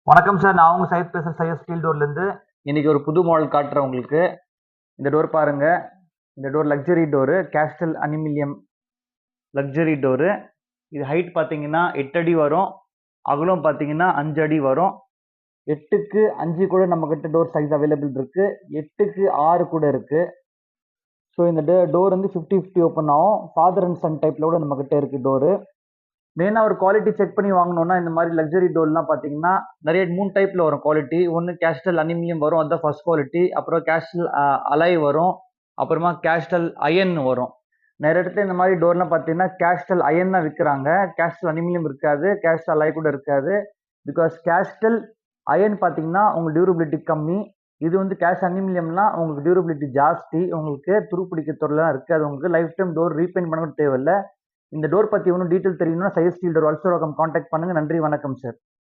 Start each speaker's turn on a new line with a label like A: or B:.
A: வணக்கம் சார். நான் உங்க சையத் பேசுறேன். சையத் ஸ்டீல் டோர்லேருந்து. இன்னைக்கு ஒரு புது மாடல் காட்டுறேன் உங்களுக்கு. இந்த டோர் பாருங்க. இந்த door luxury door, castle aluminium luxury door. இது ஹைட் பார்த்தீங்கன்னா 8 அடி வரும். அகலம் பார்த்தீங்கன்னா 5 அடி வரும். 8க்கு 5 கூட நம்ம கிட்ட டோர் சைஸ் அவைலபிள் இருக்கு. 8க்கு 6 கூட இருக்கு. ஸோ இந்த டோர் வந்து 50-50 ஓப்பன் ஆகும். ஃபாதர் அண்ட் சன் டைப்ல கூட நம்ம கிட்ட இருக்கு டோரு. மெயினாக ஒரு குவாலிட்டி செக் பண்ணி வாங்கணும்னா இந்த மாதிரி லக்ஸரி டோர்லாம் பார்த்தீங்கன்னா நிறைய 3 டைப்பில் வரும் குவாலிட்டி. ஒன்று கேஸ்டல் அலுமினியம் வரும், அதுதான் ஃபர்ஸ்ட் குவாலிட்டி. அப்புறம் கேஸ்டல் அலாய் வரும், அப்புறமா கேஸ்டல் அயன் வரும். நிறைய இடத்துல இந்த மாதிரி டோர்லாம் பார்த்தீங்கன்னா கேஸ்டல் அயன் தான் விற்கிறாங்க. கேஸ்டல் அலுமினியம் இருக்காது, கேஸ்டல் அலாய் கூட இருக்காது. பிகாஸ் கேஸ்டல் அயன் பார்த்தீங்கன்னா உங்களுக்கு டியூரபிலிட்டி கம்மி. இது வந்து கேஸ்ட் அலுமினியம்லாம் உங்களுக்கு டியூரபிலிட்டி ஜாஸ்தி. உங்களுக்கு துருப்பிடிக்க தொல்லைலாம் இருக்காது. உங்களுக்கு லைஃப் டைம் டோர் ரீபெயிண்ட் பண்ண கூட தேவையில்லை. இந்த டோர் பத்தி இன்னும் டீட்டெயில் தெரியணும்னா சையத் ஸ்டீல் டோர் வல்சரோகம் கான்டாக்ட் பண்ணுங்க. நன்றி, வணக்கம் சார்.